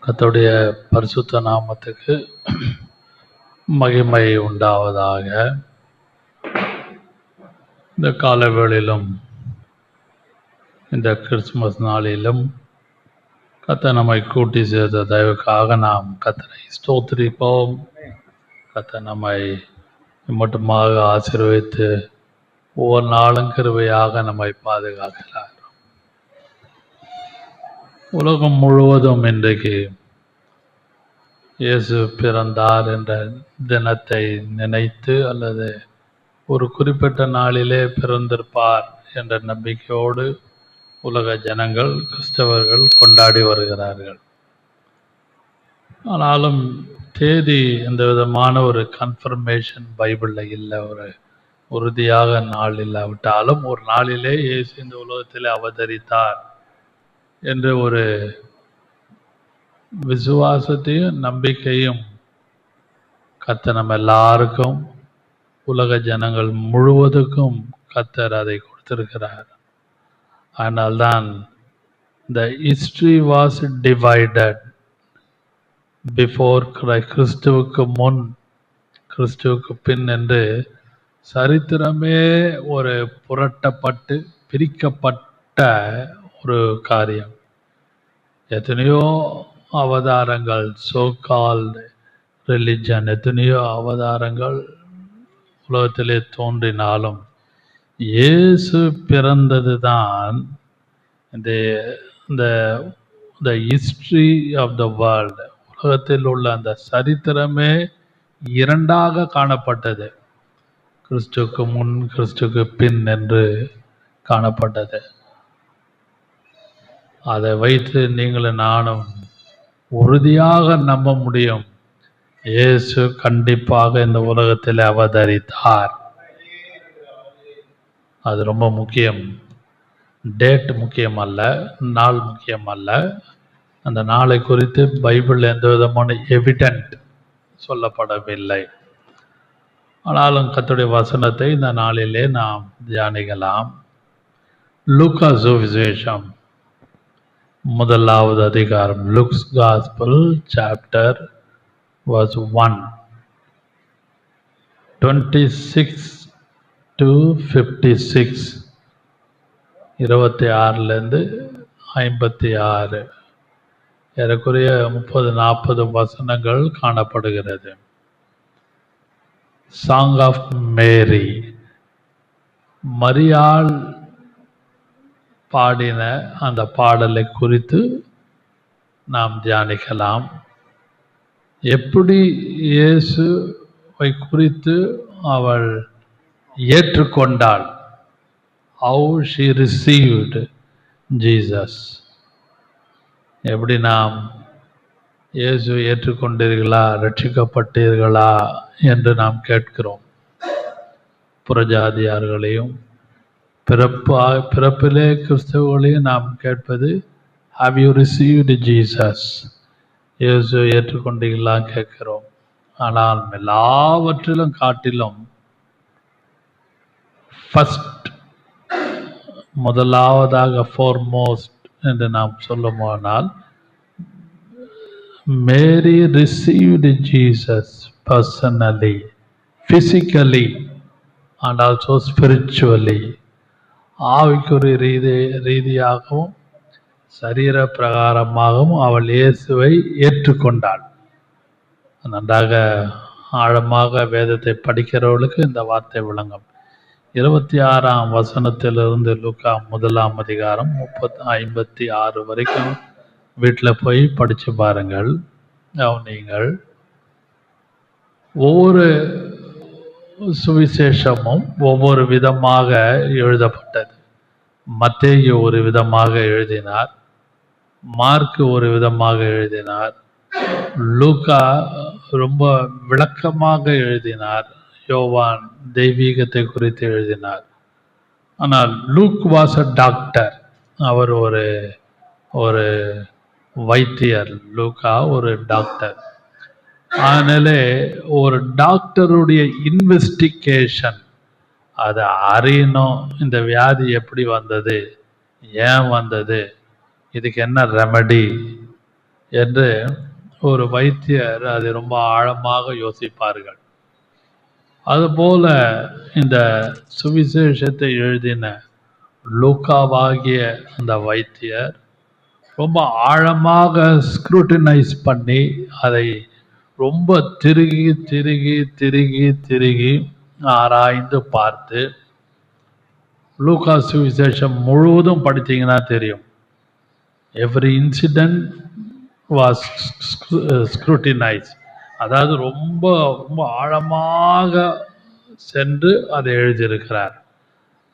கர்த்தருடைய பரிசுத்த நாமத்துக்கு மகிமை உண்டாவதாக. இந்த காலவேளையிலும் இந்த கிறிஸ்துமஸ் நாளிலும் கர்த்தர் நம்மை கூட்டி சேர்த்த தயவுக்காக நாம் கர்த்தரை ஸ்தோத்திரிப்போம். கர்த்தர் நம்மை மட்டுமாக ஆசீர்வதித்து ஒவ்வொரு நாளும் கிருபையாக நம்மை பாதுகாக்கிறார். உலகம் முழுவதும் இன்றைக்கு இயேசு பிறந்தார் என்ற தினத்தை நினைத்து அல்லது ஒரு குறிப்பிட்ட நாளிலே பிறந்திருப்பார் என்ற நம்பிக்கையோடு உலக ஜனங்கள் கிறிஸ்தவர்கள் கொண்டாடி வருகிறார்கள். ஆனாலும் தேதி எந்த விதமான ஒரு கன்ஃபர்மேஷன் பைபிளில் இல்லை, ஒரு உறுதியாக நாள் இல்லாவிட்டாலும் ஒரு நாளிலே இயேசு இந்த உலகத்திலே அவதரித்தார் என்று ஒரு விசுவாசத்தையும் நம்பிக்கையும் கர்த்தர் நம்ம எல்லாருக்கும், உலக ஜனங்கள் முழுவதுக்கும் கர்த்தர் அதை கொடுத்திருக்கிறார். அதனால்தான் the history was divided before கிறிஸ்துவுக்கு முன் கிறிஸ்துவுக்கு பின் என்று சரித்திரமே ஒரு புரட்டப்பட்டு பிரிக்கப்பட்ட ஒரு காரியம். எத்தனையோ அவதாரங்கள், சோகால்டு ரிலிஜன், எத்தனையோ அவதாரங்கள் உலகத்திலே தோன்றினாலும் இயேசு பிறந்தது தான் இந்த ஹிஸ்டரி ஆஃப் த வேர்ல்டு, உலகத்தில் உள்ள அந்த சரித்திரமே இரண்டாக காணப்பட்டது. கிறிஸ்துவுக்கு முன் கிறிஸ்துவுக்கு பின் என்று காணப்பட்டது. அதை வைத்து நீங்களும் நானும் உறுதியாக நம்ப முடியும், இயேசு கண்டிப்பாக இந்த உலகத்தில் அவதரித்தார். அது ரொம்ப முக்கியம். டேட் முக்கியம் அல்ல, நாள் முக்கியம் அல்ல. அந்த நாளை குறித்து பைபிள் எந்த விதமான எவிடென்ட் சொல்லப்படவில்லை. ஆனாலும் கர்த்தருடைய வசனத்தை இந்த நாளிலே நாம் தியானிக்கலாம். லூக்கா சுவிசேஷம் முதலாவது அதிகாரம், looks gospel chapter verse 1, 26 to 56, 26 56, ஏறக்குறைய 30-40 வசனங்கள் காணப்படுகிறது. சாங் ஆஃப் மேரி, மரியாள் பாடின அந்த பாடலை குறித்து நாம் தியானிக்கலாம். எப்படி இயேசுவை குறித்து அவள் ஏற்றுக்கொண்டாள், how she received Jesus. எப்படி நாம் இயேசு ஏற்றுக்கொண்டீர்களா, ரட்சிக்கப்பட்டீர்களா என்று நாம் கேட்கிறோம். புறஜாதியார்களையும் பிறப்பிலே கிறிஸ்தவர்களையும் நாம் கேட்பது have you received Jesus, இயேசு ஏற்றுக்கொண்டீங்களா கேட்கிறோம். ஆனால் எல்லாவற்றிலும் காட்டிலும் ஃபர்ஸ்ட், முதலாவதாக, foremost என்று நாம் சொல்ல போனால், மேரி received Jesus personally, physically and also spiritually. ஆவிக்குரிய ரீதியாகவும் சரீர பிரகாரமாகவும் அவள் இயேசுவை ஏற்றுக்கொண்டாள். நன்றாக ஆழமாக வேதத்தை படிக்கிறவர்களுக்கு இந்த வார்த்தை விளங்கும். 26ஆம் வசனத்திலிருந்து லூக்கா முதலாம் அதிகாரம் 56 வரைக்கும் வீட்டில் போய் படித்து பாருங்கள், கவனியுங்கள். ஒவ்வொரு சுவிசேஷமும் ஒவ்வொரு விதமாக எழுதப்பட்டது. மத்தேயு ஒரு விதமாக எழுதினார், மார்க்கு ஒரு விதமாக எழுதினார், லூக்கா ரொம்ப விளக்கமாக எழுதினார், யோவான் தெய்வீகத்தை குறித்து எழுதினார். ஆனால் லூக் வாஸ் அ டாக்டர், அவர் ஒரு வைத்தியர். லூக்கா ஒரு டாக்டர். அதனால ஒரு டாக்டருடைய இன்வெஸ்டிகேஷன், அதை அறியணும், இந்த வியாதி எப்படி வந்தது, ஏன் வந்தது, இதுக்கு என்ன ரெமடி என்று ஒரு வைத்தியர் அதை ரொம்ப ஆழமாக யோசிப்பார்கள். அதுபோல இந்த சுவிசேஷத்தை எழுதின லூக்காவாகிய அந்த வைத்தியர் ரொம்ப ஆழமாக ஸ்க்ரூட்டினைஸ் பண்ணி அதை ரொம்ப திருகி திருகி திருகி திருகி ஆராய்ந்து பார்த்து, லூக்கா சுவிசேஷம் முழுவதும் படித்தீங்கன்னா தெரியும், எவ்ரி இன்சிடென்ட் வாஸ் ஸ்க்ரூட்டினைஸ், அதாவது ரொம்ப ரொம்ப ஆழமாக சென்று அதை எழுதியிருக்கிறார்.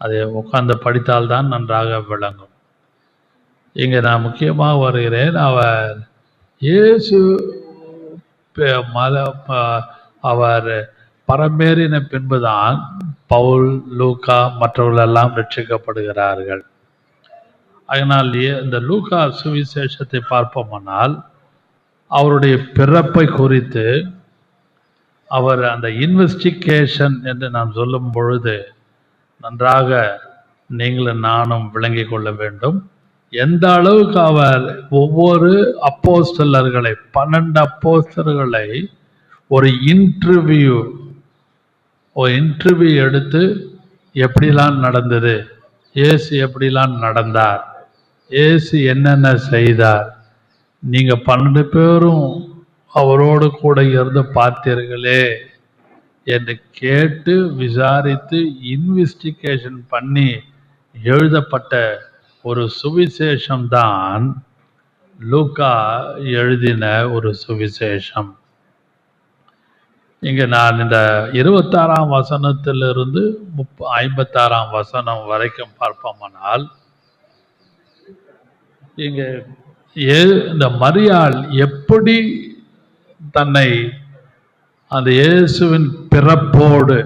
அதை உட்கார்ந்து படித்தால்தான் நன்றாக விளங்கும். இங்கே நான் முக்கியமாக வருகிறேன். அவர் இயேசு அவர் பரமேறின பின்புதான் பவுல், லூக்கா மற்றவர்கள் எல்லாம் ரட்சிக்கப்படுகிறார்கள். அதனால் இந்த லூக்கா சுவிசேஷத்தை பார்ப்போமானால் அவருடைய பிறப்பை குறித்து அவர் அந்த இன்வெஸ்டிகேஷன் என்று நாம் சொல்லும் பொழுது நன்றாக நீங்களும் நானும் விளங்கிக் கொள்ள வேண்டும். எந்த அளவுக்கு அவர் ஒவ்வொரு அப்போஸ்தலர்களை 12 அப்போஸ்தலர்களை ஒரு இன்டர்வியூ எடுத்து எப்படிலாம் நடந்தது, இயேசு எப்படிலாம் நடந்தார், இயேசு என்னென்ன செய்தார், நீங்க 12 பேரும் அவரோடு கூட இருந்து பார்த்தீர்களே என்று கேட்டு விசாரித்து இன்வெஸ்டிகேஷன் பண்ணி எழுதப்பட்ட ஒரு சுவிசேஷம் தான் லூக்கா எழுதின ஒரு சுவிசேஷம். இங்க நான் இந்த 26ஆம் வசனத்திலிருந்து 56ஆம் வசனம் வரைக்கும் பார்ப்போமானால், இங்க இந்த மரியாள் எப்படி தன்னை அந்த இயேசுவின் பிறப்போடு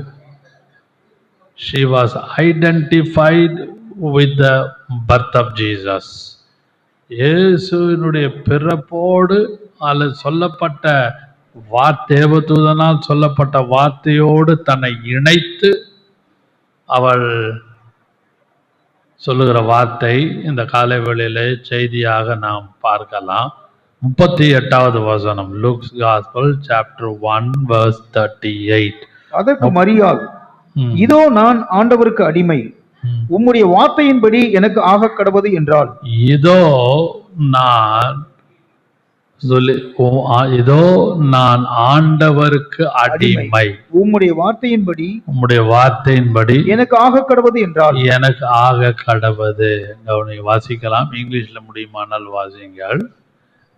she was identified with the birth of Jesus. இயேசுவினுடைய பிறப்போடு அல்லது சொல்லப்பட்ட தேவதூதனால் சொல்லப்பட்ட வார்த்தையோடு தன்னை இணைத்து அவள் சொல்லுகிற வார்த்தை இந்த காலை வேளையிலே செய்தியாக நாம் பார்க்கலாம். 38வது வசனம், லூக்ஸ் காஸ்பல் சாப்டர் 1 verse 38. அதற்கு மரியாள், இதோ நான் ஆண்டவருக்கு அடிமை, உம்முடைய வார்த்தையின்படி எனக்கு ஆக கடவது என்றால். இதோ நான் ஆண்டவருக்கு அடிமை, உம்முடைய வார்த்தையின்படி எனக்கு ஆக கடவது என்றால். எனக்கு ஆக கடவது வாசிக்கலாம். இங்கிலீஷ்ல முடியுமானால் வாசிங்கள்.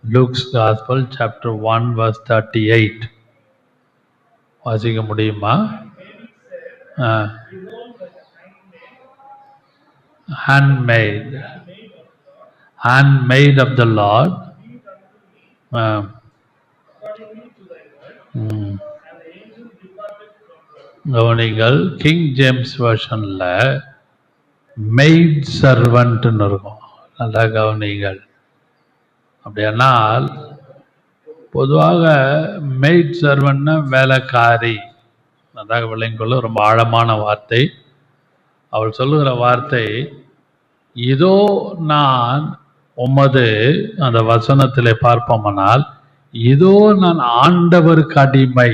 Luke's Gospel chapter 1 verse 38. வாசிக்க முடியுமா? handmaid of the Lord. கவனிங்கள், கிங் ஜேம்ஸ் வெர்ஷன்ல மெய்ட் சர்வன்ட்னு இருக்கும். நல்லா கவனிங்கள். அப்படியானால் பொதுவாக மெய்ட் சர்வன்ட்னா வேலைக்காரி, நன்றாக விளங்கிக்கொள்ள ரொம்ப ஆழமான வார்த்தை. அவள் சொல்லுகிற வார்த்தை, இதோ நான் உமது, அந்த வசனத்திலே பார்ப்போமானால், இதோ நான் ஆண்டவருக்கு அடிமை.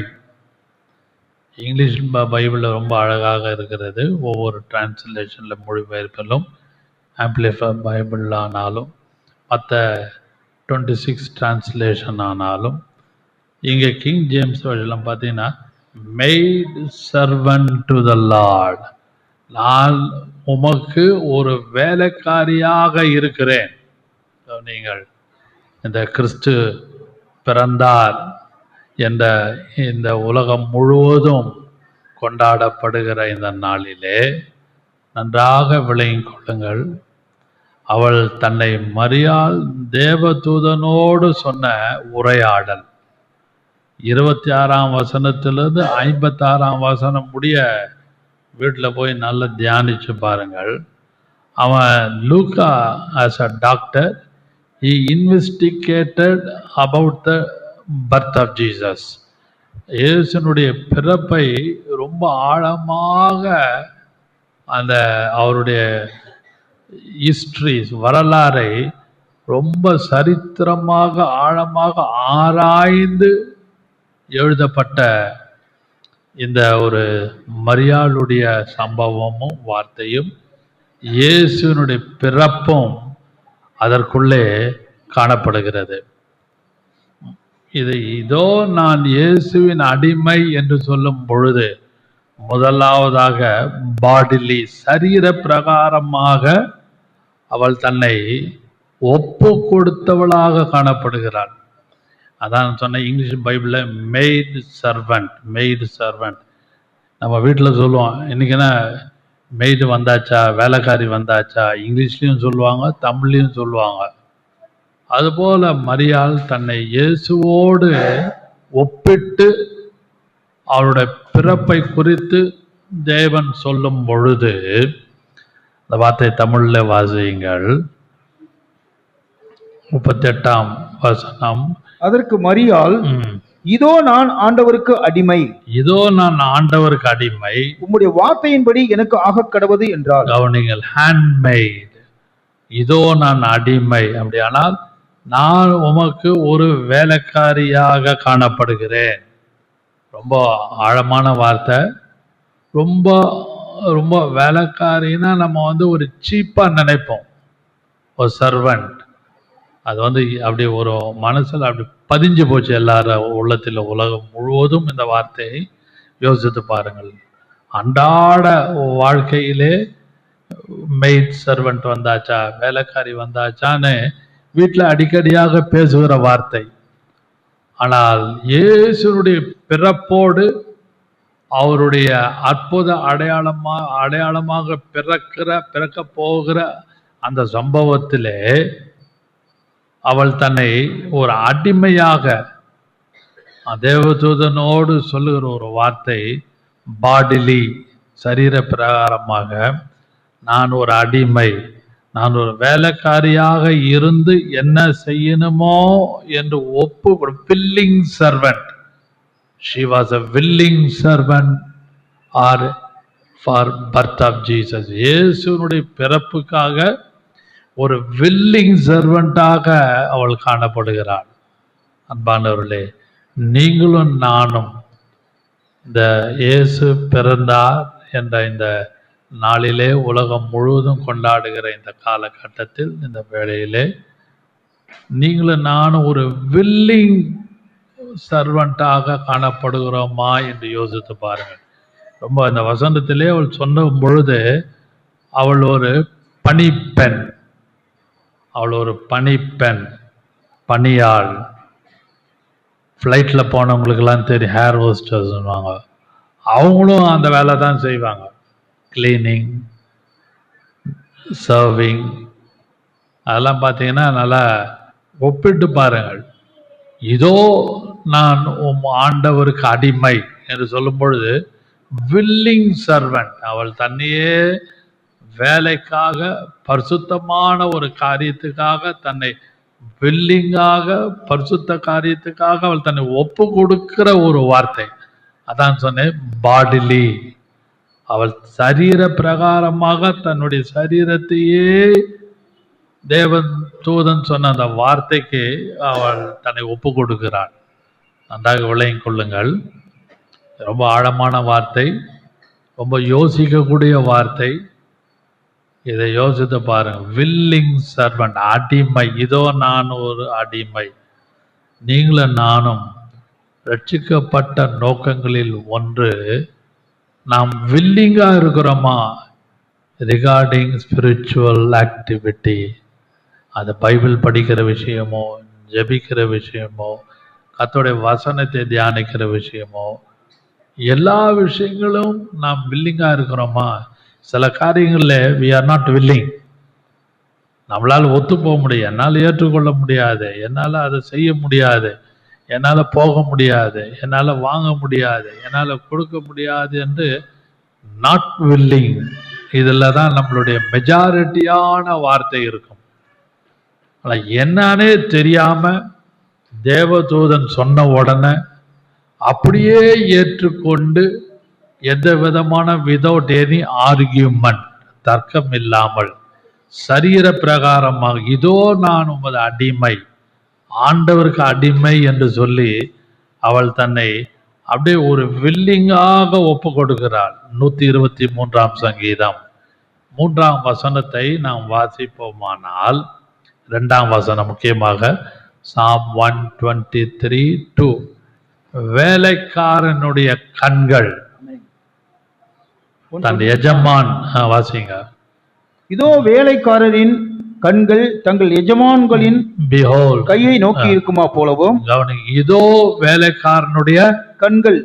இங்கிலீஷ் பைபிளில் ரொம்ப அழகாக இருக்கிறது. ஒவ்வொரு டிரான்ஸ்லேஷன்ல மொழிபெயர்ப்பிலும், ஆம்பிளிஃபை பைபிள் ஆனாலும் மற்ற 26 டிரான்ஸ்லேஷன் ஆனாலும், இங்கே கிங் ஜேம்ஸ் வழியெல்லாம் பார்த்தீங்கன்னா made servant to the Lord, நான் உமக்கு ஒரு வேலைக்காரியாக இருக்கிறேன். நீங்கள் இந்த கிறிஸ்து பிறந்தார் என்ற இந்த உலகம் முழுவதும் கொண்டாடப்படுகிற இந்த நாளிலே நன்றாக விளங்கிக் கொள்ளுங்கள். அவள் தன்னை மரியாள் தேவதூதனோடு சொன்ன உரையாடல் 26ஆம் வசனத்திலிருந்து 56ஆம் வசனம் முடிய வீட்டில் போய் நல்லா தியானிச்சு பாருங்கள். அவன் லூக்கா as a doctor, he investigated about the birth of Jesus. இயேசுனுடைய பிறப்பை ரொம்ப ஆழமாக அந்த அவருடைய ஹிஸ்டரி வரலாறை ரொம்ப சரித்திரமாக ஆழமாக ஆராய்ந்து எழுதப்பட்ட இந்த ஒரு மரியாளுடைய சம்பவமும் வார்த்தையும் இயேசுனுடைய பிறப்பும் அதற்குள்ளே காணப்படுகிறது. இதோ நான் இயேசுவின் அடிமை என்று சொல்லும் பொழுது முதலாவதாக பாடிலி சரீர பிரகாரமாக அவள் தன்னை ஒப்பு கொடுத்தவளாக காணப்படுகிறாள். அதான் சொன்ன இங்கிலீஷ் பைபிளில் மெய்டு சர்வெண்ட். நம்ம வீட்டில் சொல்லுவோம், இன்னைக்குன்னா மெய்டு வந்தாச்சா, வேலைக்காரி வந்தாச்சா, இங்கிலீஷ்லையும் சொல்லுவாங்க, தமிழ்லையும் சொல்லுவாங்க. அதுபோல மரியாள் தன்னை இயேசுவோடு ஒப்பிட்டு அவருடைய பிறப்பை குறித்து தேவன் சொல்லும் பொழுது இந்த வார்த்தை தமிழ்ல வாசியுங்கள். 38ஆம் வசனம். அதற்கு மரியாள், இதோ நான் ஆண்டவருக்கு அடிமை, உம்முடைய வார்த்தையின்படி எனக்கு ஆக கடவது என்றார். கவனிங்கள், ஹேண்ட்மெய்ட், இதோ நான் அடிமை. அப்படியானால் நான் உமக்கு ஒரு வேலைக்காரியாக காணப்படுகிறேன். ரொம்ப ஆழமான வார்த்தை. ரொம்ப ரொம்ப வேலைக்காரின்னா நம்ம ஒரு சீப்பா நினைப்போம், ஒரு சர்வெண்ட். அது அப்படி ஒரு மனசுல அப்படி பதிஞ்சு போச்சு எல்லாரும் உள்ளத்தில். உலகம் முழுவதும் இந்த வார்த்தையை யோசித்து பாருங்கள். அன்றாட வாழ்க்கையிலே மெய்ட் சர்வெண்ட் வந்தாச்சா, வேலைக்காரி வந்தாச்சான்னு வீட்டில் அடிக்கடியாக பேசுகிற வார்த்தை. ஆனால் இயேசுனுடைய பிறப்போடு அவருடைய அற்புத அடையாளமாக பிறக்க போகிற அந்த சம்பவத்திலே அவள் தன்னை ஒரு அடிமையாக, தேவதூதனோடு சொல்லுகிற ஒரு வார்த்தை, பாடிலி சரீர பிரகாரமாக நான் ஒரு அடிமை, நான் ஒரு வேலைக்காரியாக இருந்து என்ன செய்யணுமோ என்று willing servant. She was a willing servant for birth of Jesus. இயேசுனுடைய பிறப்புக்காக ஒரு willing servant-ஆக அவள் காணப்படுகிறாள். அன்பானவர்களே, நீங்களும் நானும் இந்த இயேசு பிறந்தார் என்ற இந்த நாளிலே உலகம் முழுவதும் கொண்டாடுகிற இந்த காலகட்டத்தில், இந்த வேளையிலே நீங்களும் நானும் ஒரு வில்லிங் சர்வெண்டாக காணப்படுகிறோமா என்று யோசித்து பாருங்கள். ரொம்ப இந்த வசனத்திலே அவள் சொன்ன பொழுது அவள் ஒரு பணிப்பெண், பணியாள். ஃப்ளைட்டில் போனவங்களுக்கெல்லாம் தெரியும், ஹேர் ஹோஸ்டர்ஸ் சொல்லுவாங்க. அவங்களும் அந்த வேலை தான் செய்வாங்க. கிளீனிங், சர்விங், அதெல்லாம் பார்த்தீங்கன்னா நல்லா ஒப்பிட்டு பாருங்கள். இதோ நான் ஆண்டவருக்கு அடிமை என்று சொல்லும் பொழுது வில்லிங் சர்வெண்ட். அவள் தன்னையே வேலைக்காக, பரிசுத்தமான ஒரு காரியத்துக்காக, தன்னை வில்லிங்காக, பரிசுத்த காரியத்துக்காக அவள் தன்னை ஒப்பு கொடுக்கிற ஒரு வார்த்தை. அதான் சொன்னேன், பாடிலி. அவள் சரீர பிரகாரமாக தன்னுடைய சரீரத்தையே தேவன் தூதன் சொன்ன அந்த வார்த்தைக்கு அவள் தன்னை ஒப்பு கொடுக்கிறாள். நன்றாக விளங்கிக் கொள்ளுங்கள். ரொம்ப ஆழமான வார்த்தை, ரொம்ப யோசிக்கக்கூடிய வார்த்தை. இதை யோசித்து பாருங்க. வில்லிங் சர்வெண்ட், அடிமை. இதோ நான் ஒரு அடிமை. நீங்களும் நானும் ரட்சிக்கப்பட்ட நோக்கங்களில் ஒன்று, நாம் வில்லிங்கா இருக்கிறோமா ரிகார்டிங் ஸ்பிரிச்சுவல் ஆக்டிவிட்டி. அது பைபிள் படிக்கிற விஷயமோ, ஜெபிக்கிற விஷயமோ, கர்த்தருடைய வசனத்தை தியானிக்கிற விஷயமோ, எல்லா விஷயங்களும் நாம் வில்லிங்கா இருக்கிறோமா? சில காரியங்களில் we are not willing. நம்மளால் ஒத்து போக முடியாது, என்னால் ஏற்றுக்கொள்ள முடியாது, என்னால் அதை செய்ய முடியாது, என்னால் போக முடியாது, என்னால் வாங்க முடியாது, என்னால் கொடுக்க முடியாது என்று நாட் வில்லிங். இதில் தான் நம்மளுடைய மெஜாரிட்டியான வார்த்தை இருக்கும். ஆனால் என்னன்னே தெரியாம தேவதூதன் சொன்ன உடனே அப்படியே ஏற்றுக்கொண்டு, எந்த விதமான விதவுட் எனி ஆர்கியூமெண்ட், தர்க்கம் இல்லாமல் சரீர பிரகாரமாக இதோ நான் உமது அடிமை, ஆண்டவருக்கு அடிமை என்று சொல்லி அவள் தன்னை அப்படியே ஒரு வில்லிங்காக ஒப்பு கொடுக்கிறாள். 123ஆம் சங்கீதம் 3ஆம் வசனத்தை நாம் வாசிப்போமானால், 2ஆம் வசனம் முக்கியமாக Psalm 123:2, வேலைக்காரனுடைய கண்கள் தன் எஜமான், வாசிங்க. இதோ வேலைக்காரரின் கண்கள் தங்கள் எஜமான்களின் கையை நோக்கி இருக்குமா போலவும், இதோ வேலைக்காரனுடைய கண்கள்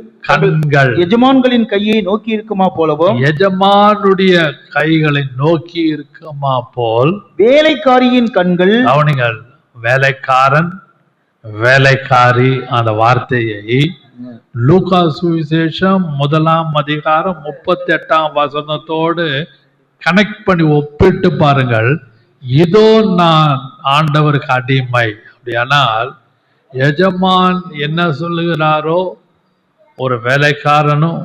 எஜமான்களின் கையை நோக்கி இருக்குமா போலவும், எஜமானுடைய கைகளை நோக்கி இருக்குமா போல் வேலைக்காரியின் கண்கள், கவனிங்கள், வேலைக்காரன் வேலைக்காரி அந்த வார்த்தையை லூக்கா சுவிசேஷம் 1ஆம் அதிகாரம் 38ஆம் வசனத்தோடு கனெக்ட் பண்ணி ஒப்பிட்டு பாருங்கள். இதோ நான் ஆண்டவருக்கு அடிமை. அப்படியானால் எஜமான் என்ன சொல்லுகிறாரோ ஒரு வேலைக்காரனும்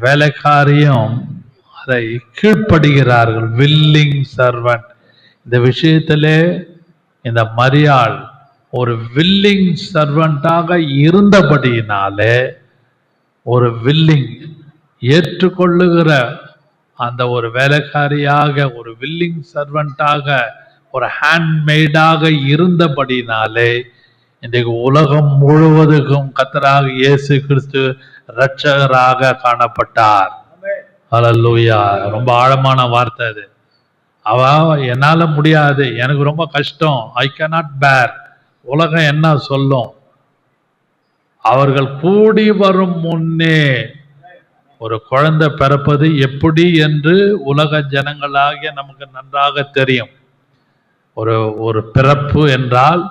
வேலைக்காரியும் அதை கீழ்ப்படுகிறார்கள். Willing servant. இந்த விஷயத்திலே இந்த மரியாள் ஒரு வில்லிங் சர்வெண்டாக இருந்தபடியினாலே, ஒரு வில்லிங் ஏற்றுக்கொள்ளுகிற அந்த ஒரு வேலைக்காரியாக, ஒரு வில்லிங் சர்வெண்டாக, ஒரு ஹேண்ட்மெய்டாக இருந்தபடினாலே இன்றைக்கு உலகம் முழுவதுக்கும் கர்த்தராக இயேசு கிறிஸ்து இரட்சகராக காணப்பட்டார். ஹல்லேலூயா. ரொம்ப ஆழமான வார்த்தை அது. என்னால முடியாது, எனக்கு ரொம்ப கஷ்டம், ஐ கேனாட் பேர், உலகம் என்ன சொல்லும், அவர்கள் கூடி வரும் முன்னே ஒரு குழந்தை பிறப்பது எப்படி என்று உலக ஜனங்களாகிய நமக்கு நன்றாக தெரியும். ஒரு பிறப்பு என்றால்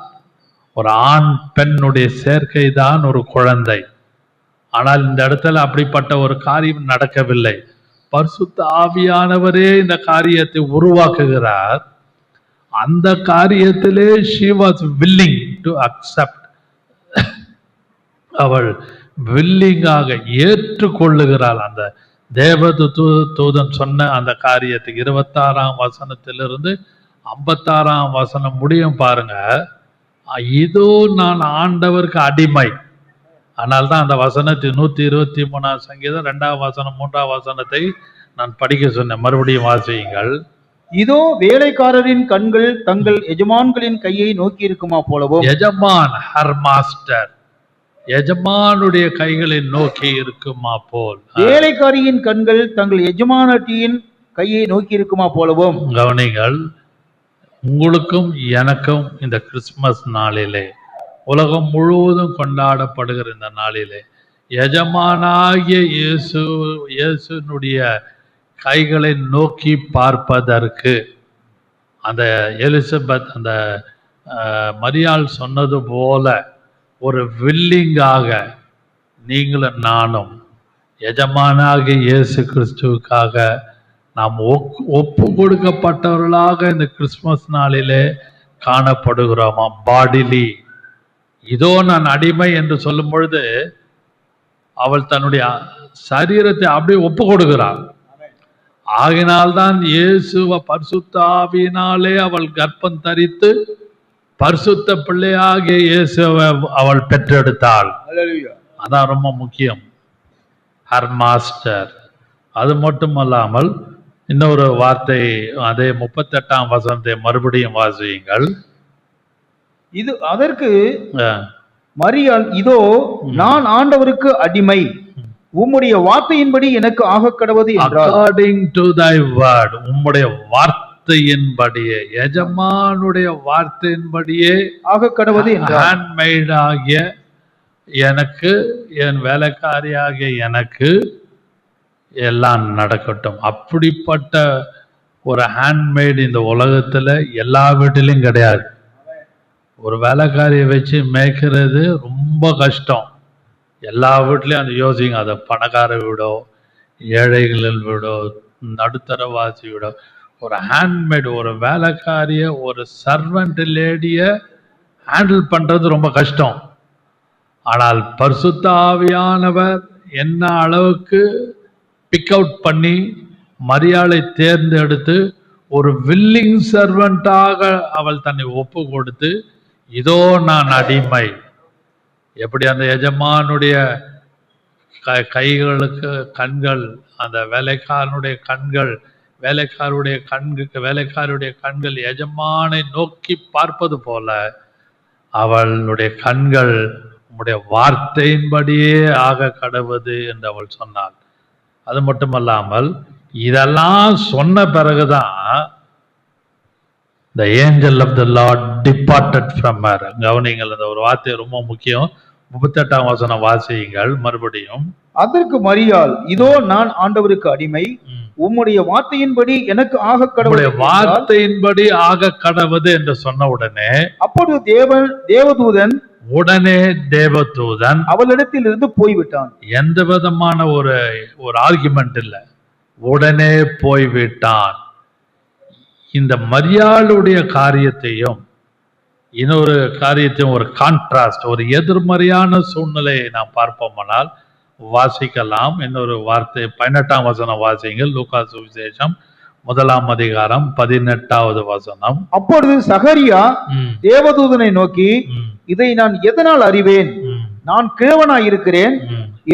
ஒரு ஆண் பெண்ணுடைய சேர்க்கை தான் ஒரு குழந்தை. ஆனால் இந்த இடத்துல அப்படிப்பட்ட ஒரு காரியம் நடக்கவில்லை. பரிசுத்த ஆவியானவரே இந்த காரியத்தை உருவாக்குகிறார். அந்த காரியத்திலே she was willing to accept. அவள் வில்லிங்காக ஏற்றுக்கொள்ளுகிறாள். அந்த தேவது தூதன் சொன்ன அந்த காரியத்துக்கு 26ஆம் வசனத்திலிருந்து 56ஆம் வசனம் முடியும் பாருங்க. இதோ நான் ஆண்டவருக்கு அடிமை. ஆனால் தான் அந்த வசனத்தை 123ஆம் சங்கீதம் 2ஆம் வசனம் 3ஆம் வசனத்தை நான் படிக்க சொன்னேன். மறுபடியும் வாசியுங்கள். இதோ வேலைக்காரரின் கண்கள் தங்கள் எஜமான்களின் கையை நோக்கி இருக்குமா போலவும், எஜமான் ஹர் மாஸ்டர், எஜமானுடைய கைகளை நோக்கி இருக்குமா போல், வேலைக்காரியின் கண்கள் தங்கள் எஜமானட்டியின் கையை நோக்கி இருக்குமா போலவும். கவனிங்கள், உங்களுக்கும் எனக்கும் இந்த கிறிஸ்துமஸ் நாளிலே, உலகம் முழுவதும் கொண்டாடப்படுகிற இந்த நாளிலே எஜமானாகிய இயேசுனுடைய கைகளை நோக்கி பார்ப்பதற்கு அந்த எலிசபெத், அந்த மரியாள் சொன்னது போல ஒரு வில்லிங்காக நீங்களும் நானும் எஜமானாகிய இயேசு கிறிஸ்துவுக்காக நாம் ஒப்பு கொடுக்கப்பட்டவர்களாக இந்த கிறிஸ்துமஸ் நாளிலே காணப்படுகிறோமா? பாடிலி. இதோ நான் அடிமை என்று சொல்லும் பொழுது அவள் தன்னுடைய சரீரத்தை அப்படியே ஒப்பு கொடுக்கிறாள். ஆகினால்தான் இயேசுவ பரிசுத்த ஆவியினாலே அவள் கர்ப்பம் தரித்து பரிசுத்த பிள்ளையாகிய இயேசுவை அவள் பெற்றெடுத்தாள். அதான் ரொம்ப முக்கியம். Her master. அது மட்டுமல்லாமல் இன்னொரு வார்த்தை, அதே 38ஆம் வசனத்தை மறுபடியும் வாசியுங்கள். இது அதற்கு மரியாள், இதோ நான் ஆண்டவருக்கு அடிமை, உம்முடைய வார்த்தையின்படி எனக்கு ஆக கடவது என்றார். According to thy word, உம்முடைய வார்த்தையின்படியே, எஜமானுடைய வார்த்தையின்படியே ஆக கடவது என்றார். ஹேண்ட்மெய்ட் ஆகிய எனக்கு, என் வேலைக்காரியாகிய எனக்கு எல்லாம் நடக்கட்டும். அப்படிப்பட்ட ஒரு ஹேண்ட்மெய்டு இந்த உலகத்துல எல்லா வீட்டிலும் கிடையாது. ஒரு வேலைக்காரியை வச்சு மேய்க்கிறது ரொம்ப கஷ்டம். எல்லா வீட்லையும் அந்த யோசிங்க. அதை பணக்கார வீடோ, ஏழைகளின் வீடோ, நடுத்தரவாசி வீடோ, ஒரு ஹேண்ட்மேட், ஒரு வேலைக்காரிய, ஒரு சர்வெண்ட் லேடிய ஹேண்டில் பண்றது ரொம்ப கஷ்டம். ஆனால் பரிசுத்த ஆவியானவர் என்ன அளவுக்கு பிக் அவுட் பண்ணி மரியாளை தேர்ந்தெடுத்து ஒரு வில்லிங் சர்வெண்டாக அவள் தன்னை ஒப்பு கொடுத்து, இதோ நான் அடிமை. எப்படி அந்த எஜமானுடைய கைகளுக்கு கண்கள், அந்த வேலைக்காரனுடைய கண்கள், வேலைக்காருடைய கண்கள் எஜமானை நோக்கி பார்ப்பது போல அவளுடைய கண்கள் உம்முடைய வார்த்தையின்படியே ஆக கடவுது என்று அவள் சொன்னாள். அது மட்டுமல்லாமல் இதெல்லாம் சொன்ன பிறகுதான் the angel of the Lord departed from her. கவனிங்கள், அந்த ஒரு வார்த்தை ரொம்ப முக்கியம். 38ஆம் வசனம் வாசியுங்கள் மறுபடியும். அதற்கு மரியாள், இதோ நான் ஆண்டவருக்கு அடிமை, உம்முடைய வார்த்தையின்படி எனக்கு ஆக கடவுளே, வார்த்தையின்படி ஆக கடவுது என்று சொன்ன உடனே அப்பொழுது தேவதூதன் அவளிடத்தில் இருந்து போய்விட்டான். எந்த விதமான ஒரு ஆர்குமெண்ட் இல்லை, உடனே போய்விட்டான். இந்த மரியாளுடைய காரியத்தையும் இன்னொரு காரியத்தையும் ஒரு கான்ட்ராஸ்ட், ஒரு எதிர்மறையான சூழ்நிலையை நாம் பார்ப்போமானால் வாசிக்கலாம். இன்னொரு வார்த்தை 18ஆம் வசனம் வாசிங்கள். லூக்கா சுவிசேஷம் 1ஆம் அதிகாரம் 18வது வசனம். அப்பொழுது சகரியா தேவதூதனை நோக்கி, இதை நான் எதனால் அறிவேன்? நான் கிழவனாய் இருக்கிறேன்,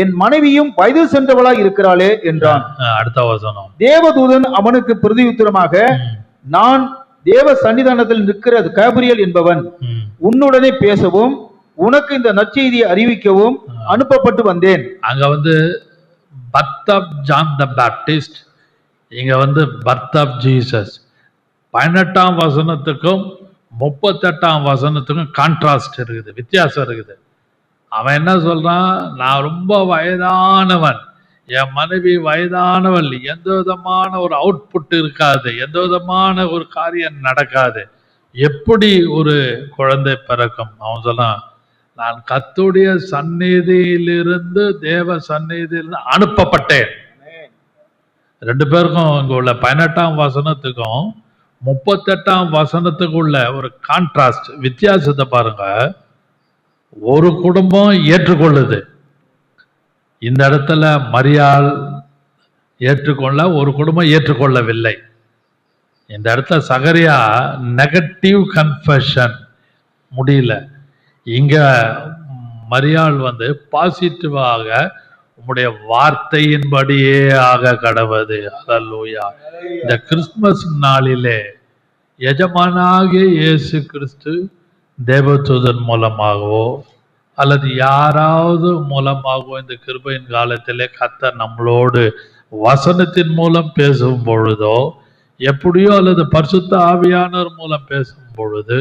என் மனைவியும் வயது சென்றவளாய் இருக்கிறாளே என்றான். அடுத்த வசனம். தேவதூதன் அவனுக்கு பிரதியுத்தரமாக, நான் தேவ சன்னிதானத்தில் நிற்கிற கேப்ரியல் என்பவன், உன்னுடனே பேசவும் உனக்கு இந்த நற்செய்தியை அறிவிக்கவும் அனுப்பப்பட்டு வந்தேன். அங்க birth of John the Baptist, இங்க பர்த் ஆஃப் ஜீசஸ். 18ஆம் வசனத்துக்கும் 38ஆம் வசனத்துக்கும் கான்ட்ராஸ்ட் இருக்குது, வித்தியாசம் இருக்குது. அவன் என்ன சொல்றான்? நான் ரொம்ப வயதானவன், என் மனைவி வயதானவள், எந்த விதமான ஒரு அவுட்புட் இருக்காது, எந்த விதமான ஒரு காரியம் நடக்காது, எப்படி ஒரு குழந்தை பிறக்கும்? அவன் சொன்னான், நான் கர்த்தருடைய சந்நிதியிலிருந்து தேவ சந்நிதியிலிருந்து அனுப்பப்பட்டேன். ரெண்டு பேருக்கும் இங்க உள்ள 18ஆம் வசனத்துக்கும் 38ஆம் வசனத்துக்குள்ள ஒரு கான்ட்ராஸ்ட், வித்தியாசத்தை பாருங்க. ஒரு குடும்பம் ஏற்றுக்கொள்ளுது, இந்த இடத்துல மரியாள் ஏற்றுக்கொள்ள, ஒரு குடும்பம் ஏற்றுக்கொள்ளவில்லை. இந்த இடத்துல சகரியா நெகட்டிவ் கன்ஃபெஷன் முடியல. இங்க மரியாள் பாசிட்டிவாக உம்முடைய வார்த்தையின்படியே ஆக கடவுது. அல்லேலூயா. இந்த கிறிஸ்துமஸ் நாளிலே எஜமானாகிய இயேசு கிறிஸ்து தேவதூதன் மூலமாகவோ அல்லது யாராவது மூலமாகவோ இந்த கிருபையின் காலத்திலே கர்த்தர் நம்மளோடு வசனத்தின் மூலம் பேசும் பொழுதோ, எப்படியோ அல்லது பரிசுத்த ஆவியானவர் மூலம் பேசும் பொழுது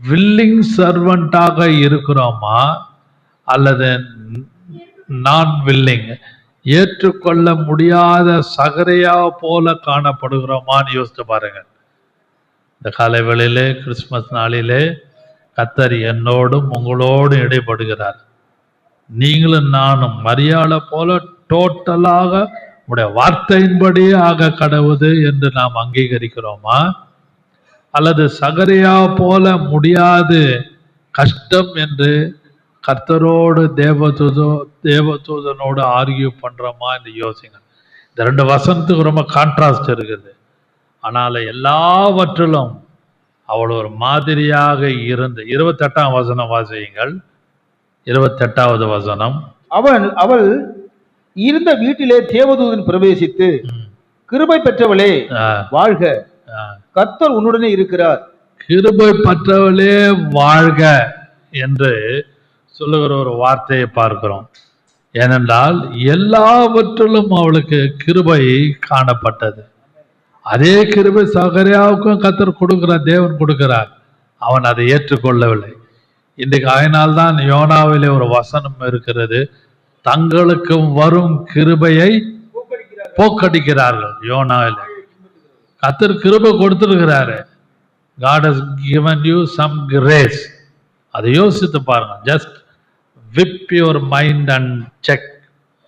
வில்லிங் சர்வெண்டாக இருக்கிறோமா அல்லது நான் வில்லிங், ஏற்றுக்கொள்ள முடியாத சகரையா போல காணப்படுகிறோமான்னு யோசிச்சு பாருங்க. இந்த காலை வேளையிலே கிறிஸ்துமஸ் நாளிலே கர்த்தர் என்னோடும் உங்களோடும் இடைப்படுகிறார். நீங்களும் நானும் மரியாதை போல டோட்டலாக உடைய வார்த்தையின்படியே ஆக கடவுது என்று நாம் அங்கீகரிக்கிறோமா அல்லது சகரியா போல முடியாது, கஷ்டம் என்று கர்த்தரோடு தேவதூதனோடு ஆர்கியூ பண்றோமா என்று யோசிங்க. இந்த ரெண்டு வசனத்துக்கு ரொம்ப கான்ட்ராஸ்ட் இருக்குது. ஆனால் எல்லாவற்றிலும் அவள் ஒரு மாதிரியாக இருந்து 28ஆம் வசனம் வாசியுங்கள். 28வது வசனம். அவள் இருந்த வீட்டிலே தேவதூதன் பிரவேசித்து, கிருபை பெற்றவளே வாழ்க, கர்த்தர் உன்னுடனே இருக்கிறார். கிருபை பெற்றவளே வாழ்க என்று சொல்லுகிற ஒரு வார்த்தையை பார்க்கிறோம். ஏனென்றால் எல்லாவற்றிலும் அவளுக்கு கிருபை காணப்பட்டது. அதே கிருபை சகரியாவுக்கும் கர்த்தர் கொடுக்கிறார், தேவன் கொடுக்கிறார். அவன் அதை ஏற்றுக்கொள்ளவில்லை. இன்றைக்கு அதனால்தான் யோனாவிலே ஒரு வசனம் இருக்கிறது, தங்களுக்கு வரும் கிருபையை போக்கடிக்கிறார்கள். யோனாவிலே கர்த்தர் கிருபை கொடுத்திருக்கிறாரு. God has given you some grace. அதை யோசித்து பாருங்க. Just whip your mind and check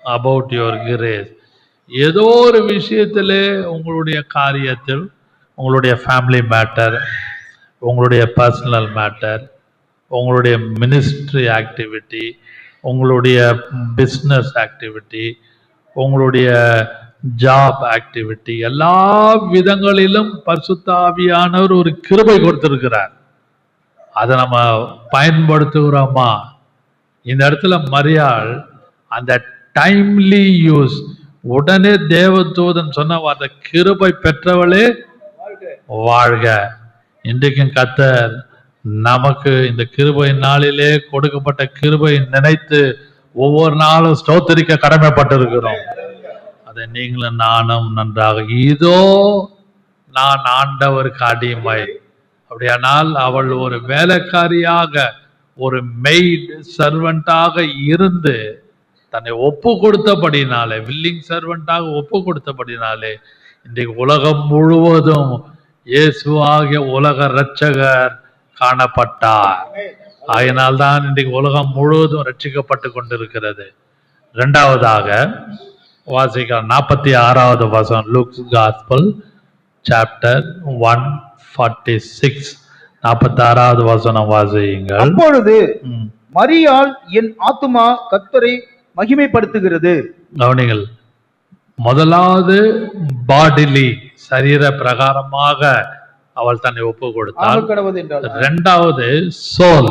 about your grace. ஏதோ ஒரு விஷயத்திலே உங்களுடைய காரியத்தில், உங்களுடைய ஃபேமிலி மேட்டர், உங்களுடைய பர்சனல் மேட்டர், உங்களுடைய மினிஸ்ட்ரி ஆக்டிவிட்டி, உங்களுடைய பிஸ்னஸ் ஆக்டிவிட்டி, உங்களுடைய ஜாப் ஆக்டிவிட்டி, எல்லா விதங்களிலும் பரிசுத்த ஆவியானவர் ஒரு கிருபை கொடுத்திருக்கிறார். அதை நம்ம பயன்படுத்துகிறோமா? இந்த இடத்துல மரியாள் அந்த டைம்லி யூஸ், உடனே தேவதூதன் சொன்ன அந்த கிருபை பெற்றவளே வாழ்க. இன்றைக்கும் கர்த்தர் நமக்கு இந்த கிருபை நாளிலே கொடுக்கப்பட்ட கிருபை நினைத்து ஒவ்வொரு நாளும் ஸ்தோத்திரிக்க கடமைப்பட்டிருக்கிறோம். அதை நீங்களும் நானும் நன்றாக, இதோ நான் ஆண்டவருக்கு அடிமை. அப்படியானால் அவள் ஒரு வேலைக்காரியாக, ஒரு மெய்ட் சர்வெண்டாக இருந்து தன்னை ஒப்பு கொடுத்தபடினாலே, வில்லிங் சர்வெண்டாக ஒப்பு கொடுத்தபடினாலே இன்றைக்கு உலகம் முழுவதும் இயேசு ஆகிய உலக இரட்சகர் காணப்பட்டார். ஆகையினால்தான் இன்றைக்கு உலகம் முழுவதும் ரட்சிக்கப்பட்டு கொண்டிருக்கிறது. இரண்டாவதாக வாசிக்க 46வது வசனம், லூக்ஸ் காஸ்பல் சாப்டர் 146, 46வது வசனம் வாசியுங்கள். அப்பொழுது மரியாள் என் ஆத்துமா கர்த்தரை மகிமைப்படுத்துகிறது. கவனிங்கள், முதலாவது பாடிலி, சரீர பிரகாரமாக அவள் தன்னை ஒப்பு கொடுத்தாள். இரண்டாவது சோல்,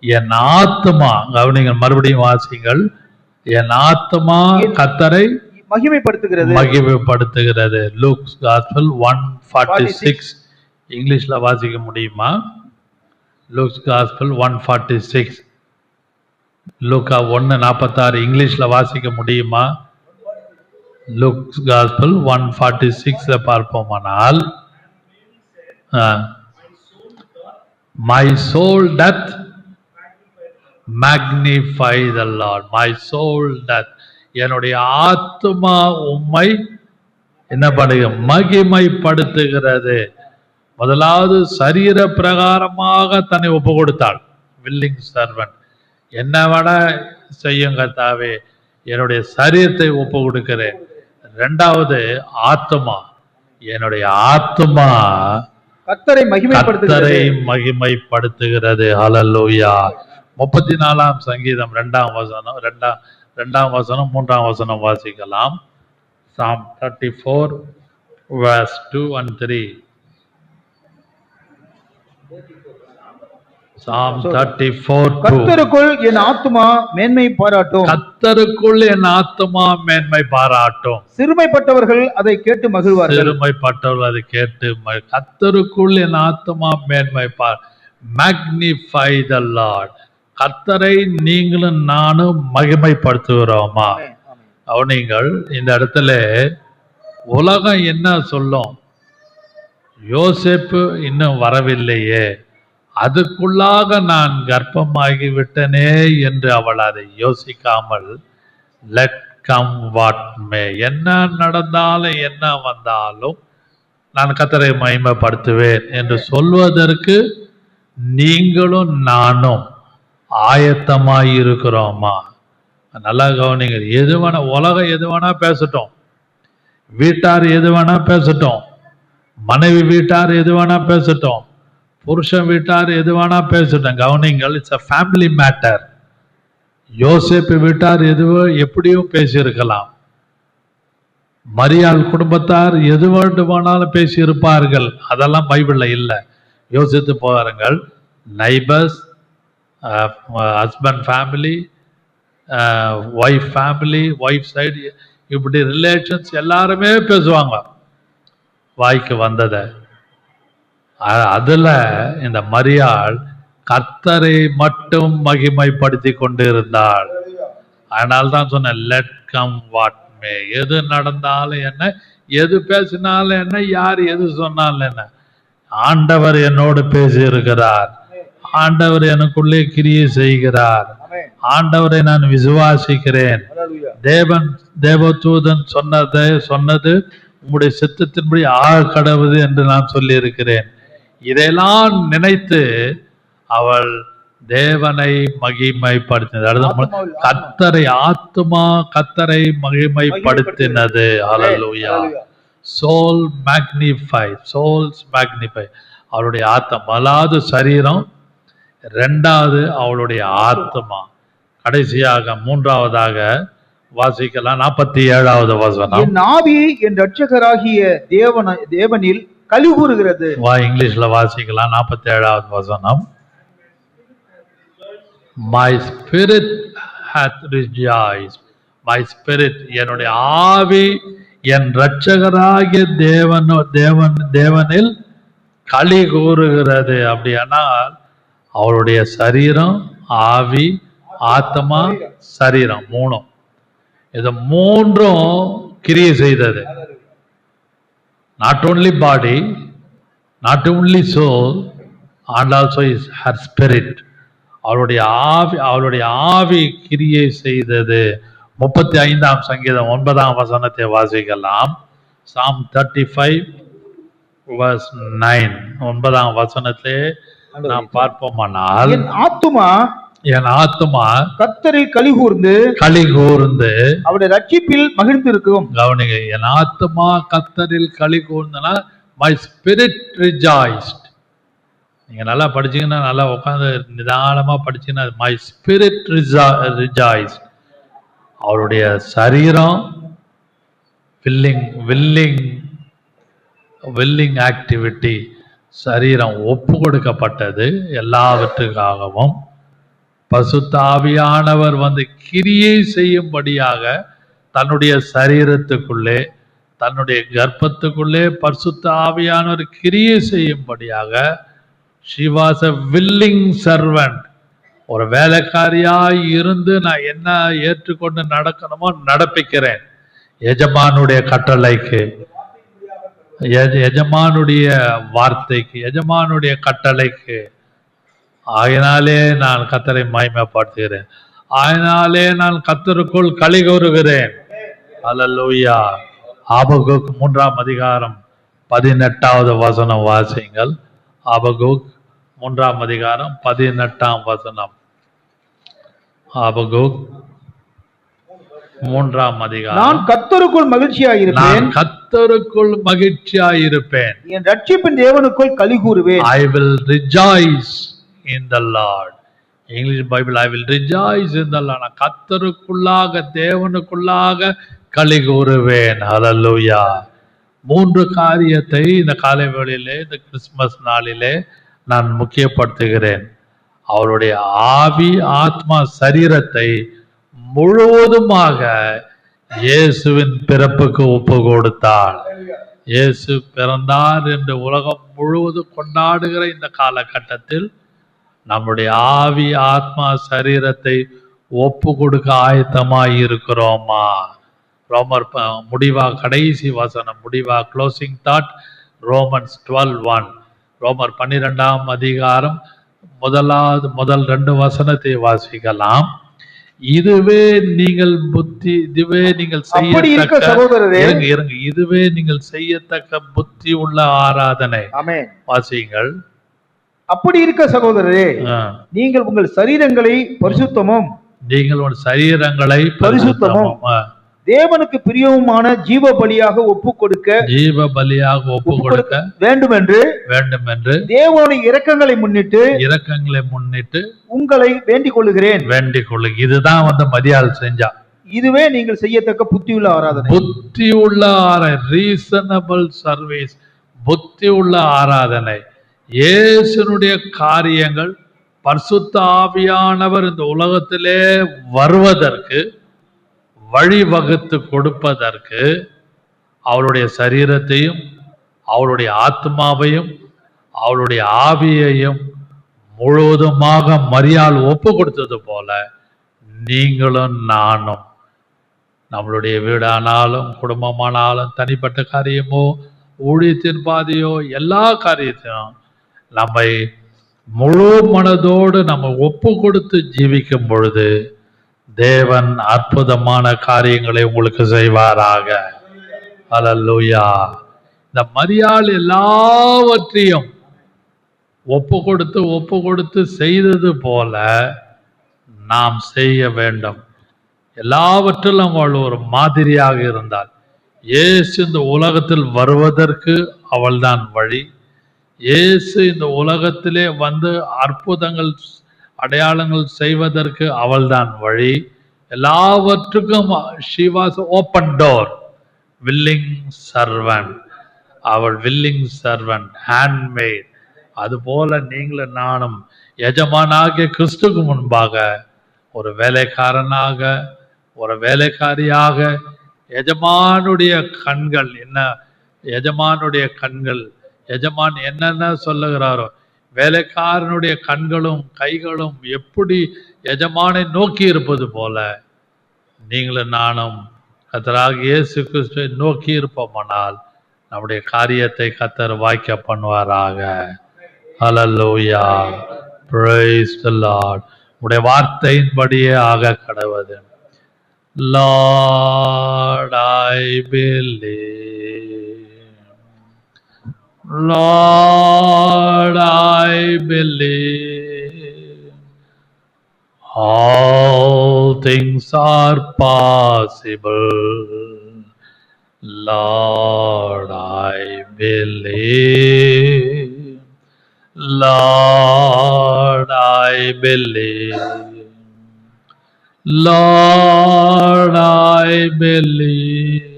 என் ஆத்மா. கவனிங்கள், மறுபடியும் வாசிங்கள். என் ஆத்மா கர்த்தரை மகிமைப்படுத்துகிறது. லூக்ஸ் காஸ்பல் 146, இங்கிலீஷ்ல வாசிக்க முடியுமா? லூக்ஸ் காஸ்பல் 146, லூக்கா 1:46 இங்கிலீஷ்ல வாசிக்க முடியுமா? லூக்ஸ் காஸ்பல் 146 பார்ப்போமானால், my soul doth magnify the Lord. My soul doth, என்னுடைய ஆத்துமா உம்மை என்ன பண்ணுங்க? மகிமைப்படுத்துகிறது. முதலாவது சரீர பிரகாரமாக தன்னை ஒப்பு கொடுத்தாள், வில்லிங் சர்வன்ட். என்ன வேண செய்யும் கர்த்தாவே, என்னுடைய சரீரத்தை ஒப்பு கொடுக்கிறேன். இரண்டாவது ஆத்மா, என்னுடைய ஆத்மா கர்த்தரை மகிமைப்படுத்துகிறது. ஹல்லேலூயா. 34ஆம் சங்கீதம் 2ஆம் வசனம், 2ஆம் வசனம் 3ஆம் வசனம் வாசிக்கலாம். Psalm 34 verse 2 and 3. Psalm 34:2. கர்த்தருக்குள் என் ஆத்துமா மேன்மை பாராட்டும். கர்த்தருக்குள் என் ஆத்துமா மேன்மை பாராட்டும். சிறுமைப்பட்டவர்கள் அதை கேட்டு மகிழ்வார்கள். சிறுமைப்பட்டவர்கள் அதை கேட்டு கர்த்தருக்குள் என் ஆத்துமா மேன்மை மேக்னிஃபை த லார்ட். கர்த்தரை நீங்களும் நானும் மகிமைப்படுத்துகிறோமா? நீங்கள் இந்த இடத்துல உலகம் என்ன சொல்லும்? யோசேப்பு இன்னும் வரவில்லையே, அதுக்குள்ளாக நான் கர்ப்பமாகி விட்டனே என்று அவள் அதை யோசிக்காமல், லெட் கம் வாட் மே, என்ன நடந்தாலும் என்ன வந்தாலும் நான் கர்த்தரை மகிமைப்படுத்துவேன் என்று சொல்வதற்கு நீங்களும் நானும் ஆயத்தமாய் இருக்கிறோமா? நல்லா கவனிங்க. எது வேணா, உலகம் எது வேணா பேசட்டும், வீட்டார் எது வேணா பேசட்டும், மனைவி வீட்டார் எது வேணா பேசட்டும், புருஷன் வீட்டார் எது வேணா பேசட்டும். கவனிங்கள், இட்ஸ் a ஃபேமிலி மேட்டர். யோசேப்பு வீட்டார் எப்படியும் பேசியிருக்கலாம். மரியாள் குடும்பத்தார் எது வேண்டுமானாலும் பேசி இருப்பார்கள். அதெல்லாம் பைபிள்ல இல்லை. யோசித்து பாருங்கள். Neighbours, husband family, wife family, wife side, இப்படி ரிலேஷன்ஸ் எல்லாருமே பேசுவாங்க வாய்க்கு வந்ததை. அதுல இந்த மரியாள் கர்த்தரை மட்டும் மகிமைப்படுத்தி கொண்டு இருந்தாள். அதனால்தான் சொன்ன லெட் கம் வாட் மே. எது நடந்தாலும் என்ன, எது பேசினாலும் என்ன, யார் எது சொன்னாலும் என்ன, ஆண்டவர் என்னோடு பேசி இருக்கிறார், ஆண்டவர் எனக்குள்ளே கிரியை செய்கிறார், ஆண்டவரை நான் விசுவாசிக்கிறேன், தேவதூதன் சொன்னது உங்களுடைய சித்தத்தின்படி ஆக கடவுது என்று நான் சொல்லி இருக்கிறேன். இதையெல்லாம் நினைத்து அவள் தேவனை மகிமைப்படுத்தினது. கர்த்தரை, ஆத்துமா கர்த்தரை மகிமைப்படுத்தினது. Hallelujah. Soul magnify, souls magnify. அவளுடைய ஆத்மா, முதலாவது சரீரம், இரண்டாவது அவளுடைய ஆத்மா, கடைசியாக மூன்றாவதாக வாசிக்கலாம். 47வது வசனம். என் ஆவி என் இரட்சகராகிய தேவனில் களி கூறுகிறது. இங்கிலீஷ்ல வாசிக்கலாம். 47வது வசனம். My spirit hath rejoiced. My spirit, என்னுடைய ஆவி என் இரட்சகராகிய தேவனில் களி கூறுகிறது. அப்படியானால் அவருடைய சரீரம், ஆவி, ஆத்மா, சரீரம் மூணும், இது மூன்றும் கிரியை செய்தது. Not only body, not only soul, and also is her spirit. அவளுடைய ஆவி கிரியை செய்தது. 35ஆம் சங்கீதம் 9ஆம் வசனத்தை வாசிக்கலாம். Psalm 35 verse 9. 9ஆம் வசனத்திலே நாம் பார்ப்போமானால், என் ஆத்துமா கர்த்தரில் களி கூர்ந்து அவருடைய ரட்சிப்பில் மகிழ்ந்திருக்கும். கவனிங்க, என் ஆத்துமா கர்த்தரில் களி கூர்ந்தனா my spirit rejoiced. நீங்க நல்லா படிச்சீங்கன்னா, நல்லா உட்காந்து நிதானமா படிச்சீங்கன்னா, my spirit rejoiced. அவருடைய சரீரம் willing ஆக்டிவிட்டி, சரீரம் ஒப்பு கொடுக்கப்பட்டது எல்லாவற்றுக்காகவும். பரிசுத்த ஆவியானவர் வந்து கிரியை செய்யும்படியாக தன்னுடைய சரீரத்துக்குள்ளே, தன்னுடைய கர்ப்பத்துக்குள்ளே பரிசுத்த ஆவியானவர் கிரியை செய்யும்படியாக she was a willing servant. ஒரு வேலைக்காரியாய் இருந்து நான் என்ன ஏற்றுக்கொண்டு நடக்கணுமோ நடப்பிக்கிறேன், எஜமானுடைய கட்டளைக்கு, எஜமானுடைய வார்த்தைக்கு, எஜமானுடைய கட்டளைக்கு. ஆயினாலே நான் கர்த்தரை மகிமைப்படுத்துகிறேன், ஆயினாலே நான் கர்த்தருக்குள் களி கூறுகிறேன். அல்லேலூயா. ஆபகுக் 3ஆம் அதிகாரம் 18வது வசனம் வாசிங்கள். ஆபகுக் 3ஆம் அதிகாரம் 18ஆம் வசனம். ஆபகுக் 3ஆம் அதிகாரம். நான் கர்த்தருக்குள் மகிழ்ச்சியாயிருப்பேன், கர்த்தருக்குள் மகிழ்ச்சியாயிருப்பேன், என் ரட்சிப்பின் தேவனுக்குள் களி கூறுவேன். I will rejoice in the Lord. English Bible, I will rejoice in the Lord. நான் கர்த்தருக்குள்ளாக, தேவனுக்குள்ளாக களி கூறுவேன். ஹல்லேலூயா. 3 காரியத்தை இந்த காலை வேளையிலே, இந்த கிறிஸ்துமஸ் நாளிலே நான் முக்கியப்படுத்துகிறேன். அவருடைய ஆவி, ஆத்மா, சரீரத்தை முழுவதுமாக இயேசுவின் பிறப்புக்கு ஒப்பு கொடுத்தார். இயேசு பிறந்தார் என்று உலகம் முழுவதும் கொண்டாடுகிற இந்த காலகட்டத்தில் நம்முடைய ஆவி, ஆத்மா, சரீரத்தை ஒப்பு கொடுக்க ஆயத்தமாய் இருக்கிறோமா? ரோமர் முடிவா, கடைசி வசனம், முடிவா, க்ளோசிங் தாட், ரோமன்ஸ் 12:1. ரோமர் 12ஆம் அதிகாரம் முதல் 2 வசனத்தை வாசிக்கலாம். இதுவே நீங்கள் செய்யத்தக்க புத்தி உள்ள ஆராதனை. வாசியுங்கள். அப்படி இருக்க சகோதரரே, நீங்கள் உங்கள் சரீரங்களை பரிசுத்தமும் தேவனுக்கு பிரியவுமான ஜீவ பலியாக ஒப்பு கொடுக்க வேண்டும் என்று தேவனுடைய இரக்கங்களை முன்னிட்டு உங்களை வேண்டிக் கொள்ளுகிறேன். இதுதான் வந்து மரியாள் செஞ்சா. இதுவே நீங்கள் செய்யத்தக்க புத்தியுள்ள ஆராதனை. ரீசனபிள் சர்வீஸ், புத்தி உள்ள ஆராதனை. இயேசுனுடைய காரியங்கள், பரிசுத்த ஆவியானவர் இந்த உலகத்திலே வருவதற்கு வழிவகுத்து கொடுப்பதற்கு அவருடைய சரீரத்தையும், அவருடைய ஆத்மாவையும், அவருடைய ஆவியையும் முழுவதுமாக மரியாள் ஒப்பு கொடுத்தது போல நீங்களும் நானும், நம்மளுடைய வீடானாலும், குடும்பமானாலும், தனிப்பட்ட காரியமோ, ஊழியத்தின் பாதையோ, எல்லா காரியத்தையும் நம்மை முழு மனதோடு நம்ம ஒப்பு கொடுத்து ஜீவிக்கும் பொழுது தேவன் அற்புதமான காரியங்களை உங்களுக்கு செய்வாராக. அல்லேலூயா. இந்த மரியாள் எல்லாவற்றையும் ஒப்பு கொடுத்து செய்தது போல நாம் செய்ய வேண்டும். எல்லாவற்றிலும் அவள் ஒரு மாதிரியாக இருந்தாள். இயேசு இந்த உலகத்தில் வருவதற்கு அவள்தான் வழி. இயேசு இந்த உலகத்திலே வந்து அற்புதங்கள், அடையாளங்கள் செய்வதற்கு அவள்தான் வழி. எல்லாவற்றுக்கும் she was open door, willing servant. அவள் willing servant, handmaid. அதுபோல நீங்களும் நானும் எஜமானாகிய கிறிஸ்துக்கு முன்பாக ஒரு வேலைக்காரனாக, ஒரு வேலைக்காரியாக, எஜமானுடைய கண்கள் என்ன, எஜமானுடைய கண்கள், எஜமான் என்னென்ன சொல்லுகிறாரோ, வேலைக்காரனுடைய கண்களும் கைகளும் எப்படி எஜமானை நோக்கி இருப்பது போல நீங்களும் நானும் கர்த்தராகிய இயேசு கிறிஸ்துவை நோக்கி இருப்போமானால் நம்முடைய காரியத்தை கர்த்தர் வாய்க்க பண்ணுவாராக. ஹல்லேலூயா, praise the Lord. உடைய வார்த்தையின்படியே ஆக கடவது. Lord, I believe. Lord, I believe. All things are possible. Lord, I believe. Lord, I believe. Lord, I believe.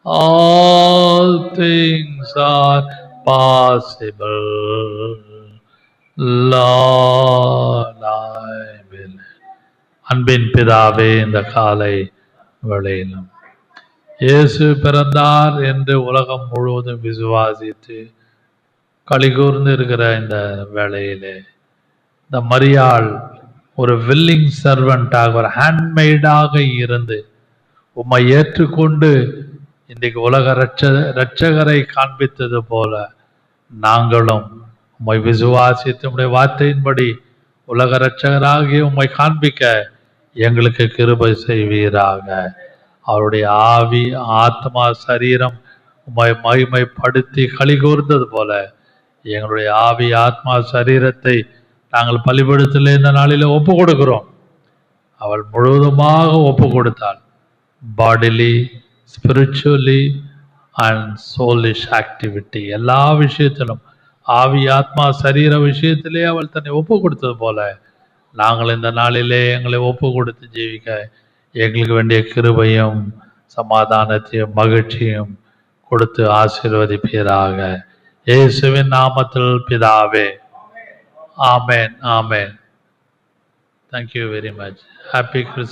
All things are possible. Lord, I believe. அன்பின் பிதாவே, இந்த காலை வேளையிலும் இயேசு பிறந்தார் என்று உலகம் முழுவதும் விசுவாசித்து களிகூர்ந்து இருக்கிற இந்த வேளையிலே இந்த மரியாள் ஒரு வில்லிங் சர்வெண்டாக, ஒரு ஹேண்ட்மெய்டாக இருந்து உம்மை ஏற்றுக்கொண்டு இன்றைக்கு உலக இரட்சகரை காண்பித்தது போல நாங்களும் உம்மை விசுவாசித்து உம்முடைய வார்த்தையின்படி உலக இரட்சகராகி உம்மை காண்பிக்க எங்களுக்கு கிருபை செய்வீராக. அவருடைய ஆவி, ஆத்மா, சரீரம் உம்மை மகிமைப்படுத்தி களிகூர்ந்தது போல எங்களுடைய ஆவி, ஆத்மா, சரீரத்தை நாங்கள் பலிபீடத்தில் இந்த நாளில் ஒப்பு கொடுக்கிறோம். அவள் முழுவதுமாக ஒப்பு கொடுத்தாள். Bodily, spiritually and soulish activity, எல்லா விஷயத்திலும், ஆவி, ஆத்மா, சரீர விஷயத்திலே அவள் தன்னை ஒப்பு கொடுத்தது போல நாங்கள் இந்த நாளிலே எங்களை ஒப்பு கொடுத்து ஜீவிக்க எங்களுக்கு வேண்டிய கிருபையும் சமாதானத்தையும் மகிழ்ச்சியும் கொடுத்து ஆசீர்வதிப்பீராக. இயேசுவின் நாமத்தில் பிதாவே, ஆமென், ஆமென். Thank you very much. Happy Christmas.